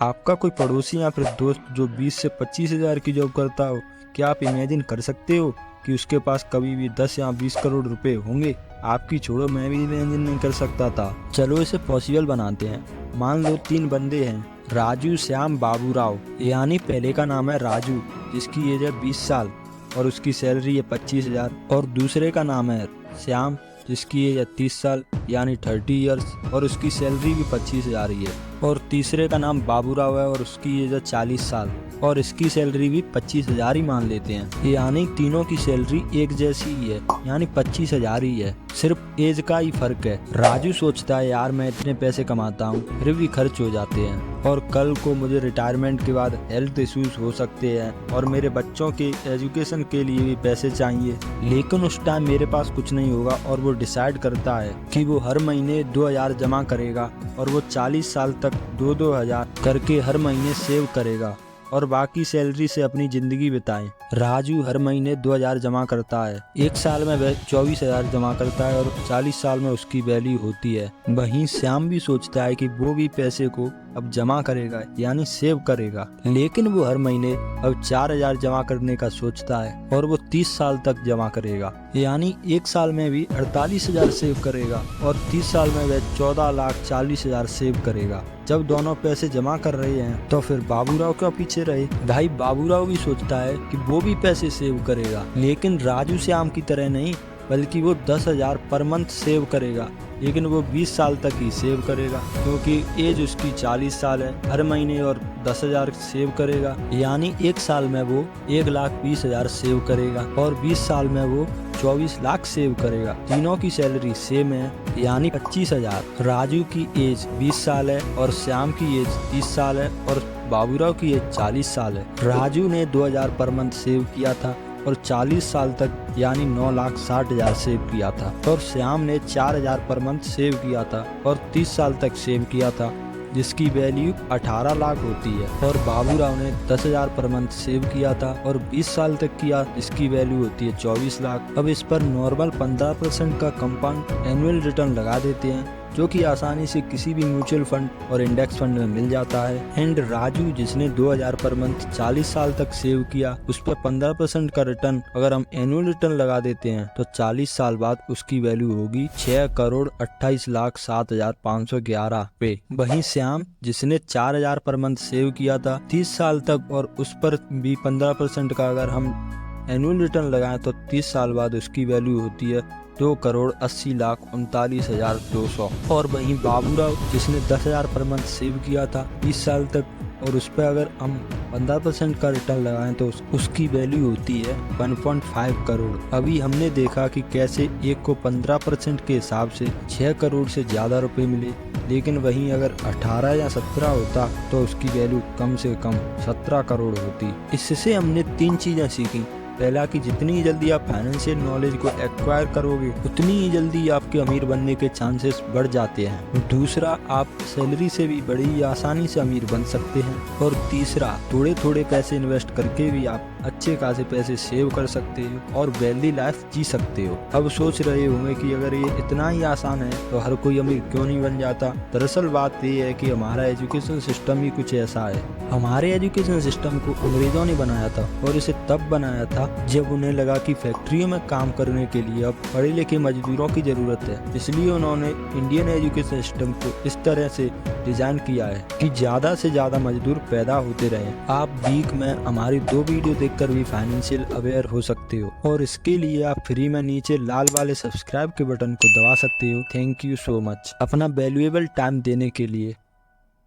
आपका कोई पड़ोसी या फिर दोस्त जो 20 से 25 हजार की जॉब करता हो, क्या आप इमेजिन कर सकते हो कि उसके पास कभी भी 10 या 20 करोड़ रुपए होंगे? आपकी छोड़ो, मैं भी इमेजिन नहीं कर सकता था। चलो इसे पॉसिबल बनाते हैं। मान लो 3 बंदे हैं, राजू, श्याम, बाबूराव। यानी पहले का नाम है राजू, जिसकी एज है 20 साल और उसकी सैलरी है 25 हजार। और दूसरे का नाम है श्याम, जिसकी एज है 30 साल यानी 30 ईयर्स और उसकी सैलरी भी 25 हजार ही है। और तीसरे का नाम बाबूराव है और उसकी एज है 40 साल और इसकी सैलरी भी 25 हजार ही मान लेते हैं। यानी तीनों की सैलरी एक जैसी ही है, यानी 25 हजार ही है, सिर्फ एज का ही फर्क है। राजू सोचता है यार मैं इतने पैसे कमाता हूँ फिर भी खर्च हो जाते हैं और कल को मुझे रिटायरमेंट के बाद हेल्थ इश्यूज हो सकते हैं और मेरे बच्चों के एजुकेशन के लिए भी पैसे चाहिए, लेकिन उस टाइम मेरे पास कुछ नहीं होगा। और वो डिसाइड करता है कि वो हर महीने 2000 जमा करेगा और वो 40 साल तक 2-2 हजार करके हर महीने सेव करेगा और बाकी सैलरी से अपनी जिंदगी बिताए। राजू हर महीने 2000 जमा करता है। एक साल में वह 24,000 जमा करता है और 40 साल में उसकी वैल्यू होती है। वहीं श्याम भी सोचता है कि वो भी पैसे को अब जमा करेगा यानी सेव करेगा, लेकिन वो हर महीने अब 4000 जमा करने का सोचता है और वो 30 साल तक जमा करेगा। यानी एक साल में भी 48,000 सेव करेगा और 30 साल में वह 14,40,000 सेव करेगा। जब दोनों पैसे जमा कर रहे हैं तो फिर बाबूराव क्यों पीछे रहे? भाई बाबूराव भी सोचता है कि वो भी पैसे सेव करेगा, लेकिन राजू श्याम की तरह नहीं, बल्कि वो 10,000 पर मंथ सेव करेगा, लेकिन वो 20 साल तक ही सेव करेगा क्योंकि एज उसकी 40 साल है। हर महीने और 10,000 सेव करेगा, यानी एक साल में वो 1,20,000 सेव करेगा और 20 साल में वो 24 लाख सेव करेगा। तीनों की सैलरी सेम है यानी 25,000। राजू की एज 20 साल है और श्याम की एज 30 साल है और बाबूराव की एज 40 साल है। राजू ने 2000 पर मंथ सेव किया था और 40 साल तक यानी 9,60,000 सेव किया था और श्याम ने 4000 पर मंथ सेव किया था और 30 साल तक सेव किया था, जिसकी वैल्यू 18 लाख होती है। और बाबूराव ने 10,000 पर मंथ सेव किया था और 20 साल तक किया, जिसकी वैल्यू होती है 24 लाख। अब इस पर नॉर्मल 15% का कंपाउंड एनुअल रिटर्न लगा देते हैं, जो कि आसानी से किसी भी म्यूचुअल फंड और इंडेक्स फंड में मिल जाता है। एंड राजू जिसने 2000 पर मंथ 40 साल तक सेव किया, उस पर 15% का रिटर्न अगर हम एनुअल रिटर्न लगा देते हैं तो 40 साल बाद उसकी वैल्यू होगी 6,28,07,511 पे। वहीं श्याम जिसने 4000 पर मंथ सेव किया था 30 साल तक और उस पर भी 15% का अगर हम एनुअल रिटर्न लगाएं तो 30 साल बाद उसकी वैल्यू होती है 2,80,39,200। और वहीं बाबूराव जिसने 10,000 पर मंथ सेव किया था 20 साल तक और उस पर अगर हम 15% का रिटर्न लगाएं तो उसकी वैल्यू होती है 1.5 करोड़। अभी हमने देखा कि कैसे एक को 15% के हिसाब से 6 करोड़ से ज्यादा रुपए मिले, लेकिन वहीं अगर 18 या 17 होता तो उसकी वैल्यू कम से कम 17 करोड़ होती। इससे हमने 3 चीजें सीखी। पहला कि जितनी जल्दी आप फाइनेंशियल नॉलेज को एक्वायर करोगे उतनी ही जल्दी आपके अमीर बनने के चांसेस बढ़ जाते हैं। दूसरा, आप सैलरी से भी बड़ी आसानी से अमीर बन सकते हैं। और तीसरा, थोड़े थोड़े पैसे इन्वेस्ट करके भी आप अच्छे खासे पैसे सेव कर सकते हो और वेल्दी लाइफ जी सकते हो। अब सोच रहे होंगे कि अगर ये इतना ही आसान है तो हर कोई अमीर क्यों नहीं बन जाता? दरअसल बात ये है कि हमारा एजुकेशन सिस्टम ही कुछ ऐसा है। हमारे एजुकेशन सिस्टम को अंग्रेजों ने बनाया था और इसे तब बनाया था जब उन्हें लगा कि फैक्ट्रियों में काम करने के लिए अब पढ़े लिखे मजदूरों की जरूरत है। इसलिए उन्होंने इंडियन एजुकेशन सिस्टम को इस तरह से डिजाइन किया है कि ज्यादा से ज्यादा मजदूर पैदा होते रहे। आप वीक में हमारी 2 वीडियो देखकर भी फाइनेंशियल अवेयर हो सकते हो और इसके लिए आप फ्री में नीचे लाल वाले सब्सक्राइब के बटन को दबा सकते हो। थैंक यू सो मच अपना वैल्यूएबल टाइम देने के लिए।